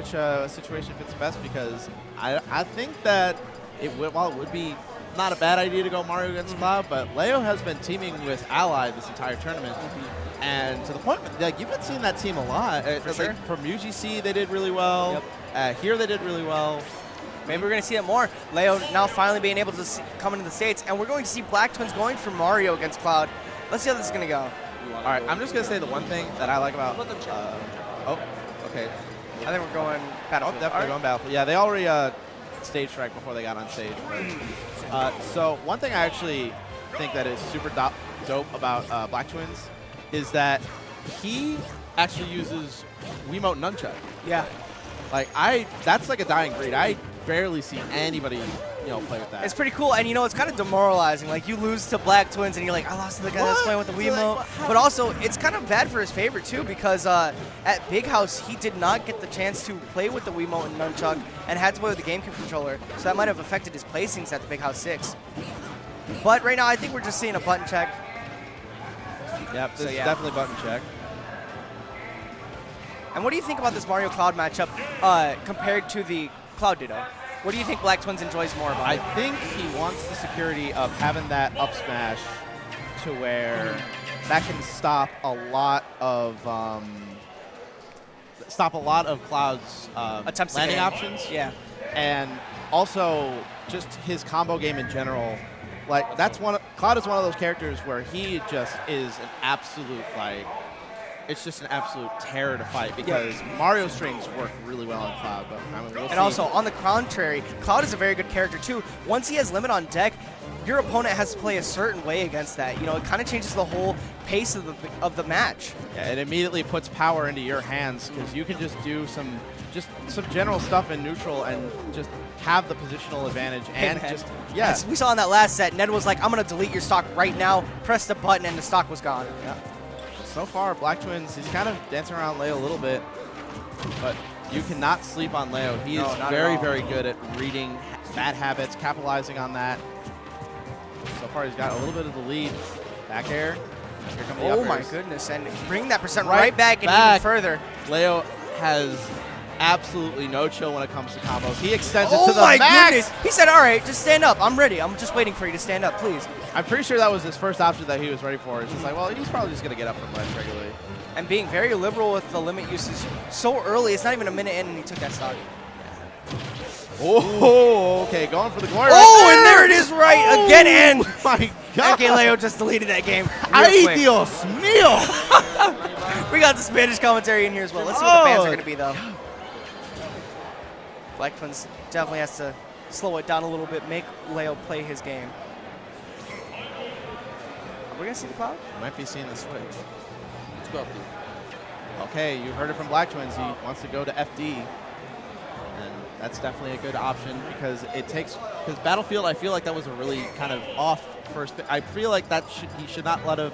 which situation fits best, because I think that while it would be not a bad idea to go Mario against Cloud, but Leo has been teaming with Ally this entire tournament. And to the point, like, you've been seeing that team a lot. Sure. Like, from UGC, they did really well. Yep. Here, they did really well. Maybe we're going to see it more. Leo now finally being able to come into the States, and we're going to see Blacktwins going for Mario against Cloud. Let's see how this is going to go. All right, I'm just going to say the one thing that I like about... oh, okay. I think we're going Battlefield. Oh, definitely going Battlefield. Yeah, they already stage strike before they got on stage. But, so one thing I actually think that is super dope about Blacktwins is that he actually uses Wiimote Nunchuck. Yeah. Like, that's like a dying breed. I barely see anybody, play with that. It's pretty cool, and it's kind of demoralizing. Like, you lose to Blacktwins, and you're like, I lost to the guy that's playing with the Wiimote. But also, it's kind of bad for his favor too, because at Big House, he did not get the chance to play with the Wiimote and Nunchuck, and had to play with the GameCube controller. So that might have affected his placings at the Big House 6. But right now, I think we're just seeing a button check. Yep, this is definitely button check. And what do you think about this Mario Cloud matchup compared to the Cloud Ditto? What do you think Blacktwins enjoys more about I it? think he wants the security of having that up smash to where that can stop a lot of Cloud's attempts landing options. Yeah. And also just his combo game in general. Like, Cloud is one of those characters where he just is an absolute, like, it's just an absolute terror to fight, because Mario strings work really well on Cloud. But I mean, we'll see. Also, on the contrary, Cloud is a very good character too. Once he has limit on deck, your opponent has to play a certain way against that. It kind of changes the whole pace of the match. Yeah, it immediately puts power into your hands, because you can just do some general stuff in neutral and just have the positional advantage. And As we saw in that last set, Ned was like, I'm going to delete your stock right now, press the button, and the stock was gone. Yeah. So far, Blacktwins, he's kind of dancing around Leo a little bit, but you cannot sleep on Leo. He is very, very good at reading bad habits, capitalizing on that. So far, he's got a little bit of the lead. Back air. Here come the uppers. My goodness, and bring that percent right back and even further. Leo has absolutely no chill when it comes to combos. He extends it to the max. Goodness. He said, all right, just stand up. I'm ready. I'm just waiting for you to stand up, please. I'm pretty sure that was his first option that he was ready for. It's just like, well, he's probably just going to get up from ledge regularly. And being very liberal with the limit usage so early. It's not even a minute in, and he took that stock. Oh, okay, going for the glory. And there it is again, and my God. MKLeo just deleted that game. Ay, Dios mío. We got the Spanish commentary in here as well. Let's see what the fans are going to be, though. Blacktwins definitely has to slow it down a little bit, make Leo play his game. Are we going to see the Cloud? Might be seeing the switch. Let's go FD. Okay, you heard it from Blacktwins. He wants to go to FD. And that's definitely a good option, because because Battlefield, I feel like that was a really kind of off first. I feel like he should not let have.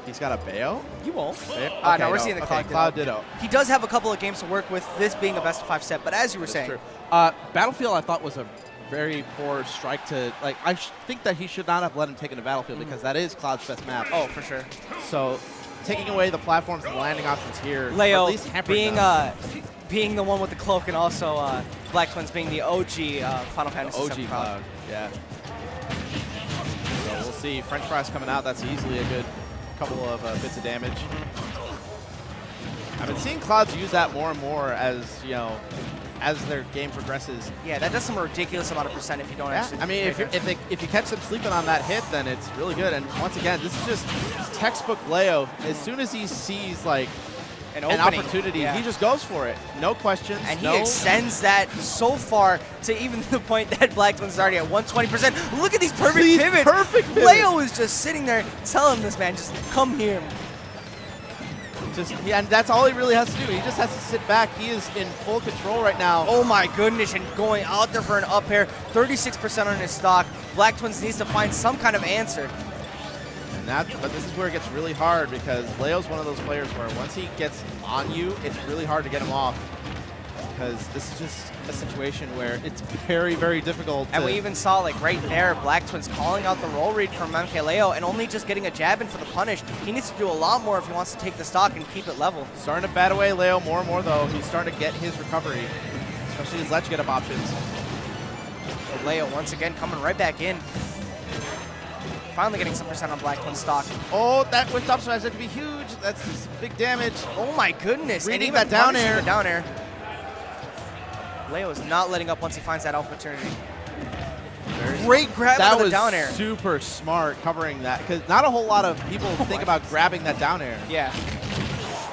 He's got a Bayo? You won't. Okay, no, we're seeing the Cloud Ditto. He does have a couple of games to work with, this being a best-of-5 set, but as you were saying. True. Battlefield, I thought, was a very poor strike to, like, I think that he should not have let him take into Battlefield, because that is Cloud's best map. Oh, for sure. So, taking away the platforms and the landing options here, Leo at least being the one with the cloak, and also Blacktwins being the OG Final Fantasy OG Cloud, yeah. So we'll see. French fries coming out. That's easily a good couple of bits of damage. I've been seeing Clouds use that more and more as, as their game progresses. Yeah, that does some ridiculous amount of percent if you don't actually. I mean, if you catch them sleeping on that hit, then it's really good. And once again, this is just textbook Leo. As soon as he sees like an opportunity, he just goes for it. No questions. And he extends that so far to even the point that Blacktwins is already at 120%. Look at these perfect pivots. Perfect pivots. Leo is just sitting there telling this man, just come here. And that's all he really has to do. He just has to sit back. He is in full control right now. Oh my goodness, and going out there for an up air, 36% on his stock. Blacktwins needs to find some kind of answer. But this is where it gets really hard, because Leo's one of those players where once he gets on you, it's really hard to get him off. because this is just a situation where it's very, very difficult. And we even saw, like, right there, Blacktwins calling out the roll read from MKLeo and only just getting a jab in for the punish. He needs to do a lot more if he wants to take the stock and keep it level. Starting to bat away Leo more and more, though. He's starting to get his recovery, especially his ledge get up options. But Leo, once again, coming right back in. Finally getting some percent on Blacktwins stock. Oh, that with up smash, that could be huge. That's big damage. Oh my goodness. Reading and that down punishing air. the down air. Leo is not letting up once he finds that opportunity. Great grab out of the down air. That was super smart covering that, because not a whole lot of people think about grabbing that down air. Yeah.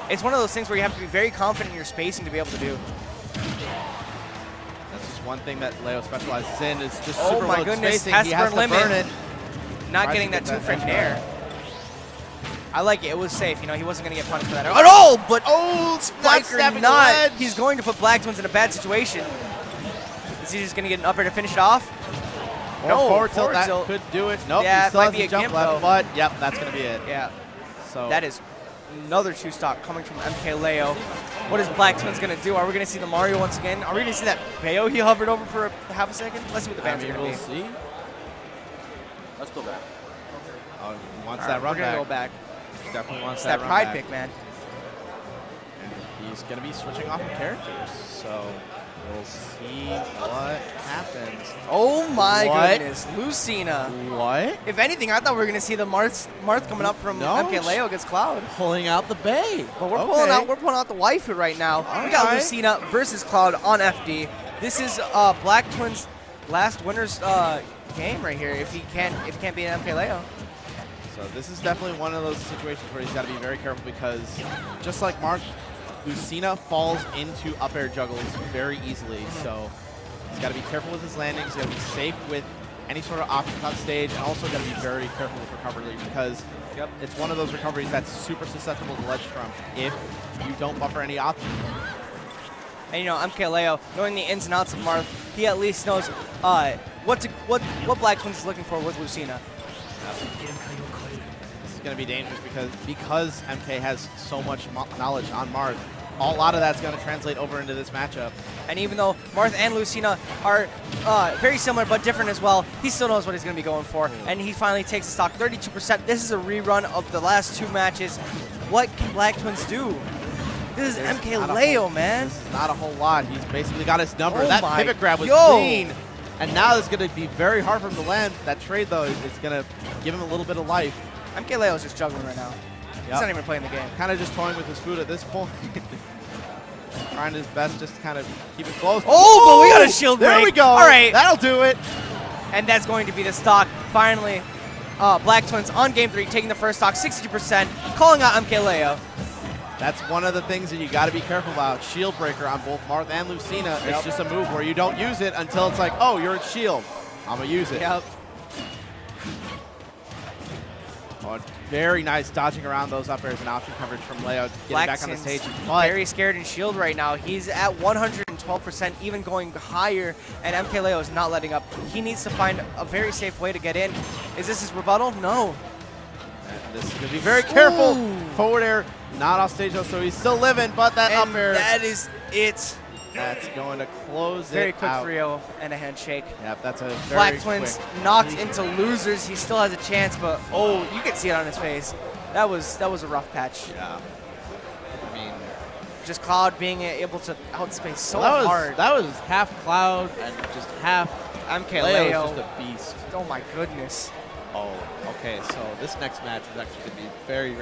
It's one of those things where you have to be very confident in your spacing to be able to do. That's just one thing that Leo specializes in, is just Oh super my low goodness, spacing. has He to has burn to limit. burn it. Not Tries getting to that get two-frame edge nair. guard. I like it. It was safe. You know, he wasn't going to get punished for that at all, but Oh, like or snapping the not, ledge. he's going to put Blacktwins in a bad situation. Is he just going to get an upper to finish it off? Or No, forward tilt, forward that tilt. could do it. Nope, Yeah, he it still might has be the a jump gimp, left, though. but yep, that's going to be it. Yeah. So That is another two stock coming from MKLeo. What is Blacktwins going to do? Are we going to see the Mario once again? Are we going to see that Bayo he hovered over for half a second? Let's see what the bands are going we'll to be. see. Let's go back. Oh, he wants All that right, run we're going to go back. back. Definitely wants It's that that run pride back. pick, man. And he's going to be switching off of characters, so we'll see what happens. Oh my What? goodness. Lucina. What? If anything, I thought we were going to see the Marth coming up from No. MKLeo against Cloud. Pulling out the Bay. But we're Okay. pulling out the waifu right now. We got Alright. Lucina versus Cloud on FD. This is Blacktwins' last winner's game right here. If he can't beat MKLeo. So this is definitely one of those situations where he's got to be very careful, because just like Mark, Lucina falls into up air juggles very easily. So he's got to be careful with his landings. He's got to be safe with any sort of options on stage, and also got to be very careful with recovery, because it's one of those recoveries that's super susceptible to ledge trump if you don't buffer any options. And you know, MKLeo, knowing the ins and outs of Marth, he at least knows what Blacktwins is looking for with Lucina. This is going to be dangerous, because MK has so much knowledge on Marth. A lot of that's going to translate over into this matchup. And even though Marth and Lucina are very similar but different as well, he still knows what he's going to be going for. And he finally takes the stock 32%. This is a rerun of the last two matches. What can Blacktwins do? This is MKLeo, man. This is not a whole lot. He's basically got his number. Oh That my- pivot grab was Yo. clean. And now it's going to be very hard for him to land. That trade, though, is going to give him a little bit of life. MKLeo is just juggling right now. He's not even playing the game. Kind of just toying with his food at this point. Trying his best just to kind of keep it close. Oh, but we got a shield break. There we go. All right. That'll do it. And that's going to be the stock. Finally, Blacktwins on game 3, taking the first stock, 60%, calling out MKLeo. That's one of the things that you got to be careful about. Shield breaker on both Marth and Lucina. It's just a move where you don't use it until it's like, oh, you're in shield. I'm going to use it. Yep. Oh, very nice dodging around those up airs and option coverage from Leo. Getting back on the stage. But Very scared in shield right now. He's at 112%, even going higher, and MKLeo is not letting up. He needs to find a very safe way to get in. Is this his rebuttal? No. and this is going to be very careful. Ooh. Forward air, not off stage though, so he's still living, but that And up air, that is it. that's going to close Very it quick out. 3-0 and a handshake. Yep, that's a very Blacktwins quick. knocked into losers. He still has a chance, but oh, you can see it on his face. That was a rough patch. Yeah. I mean, Just Cloud being able to outspace so hard. That was half Cloud and just half MKLeo. Leo is just a beast. Oh my goodness. Oh, okay. So this next match is actually going to be very, very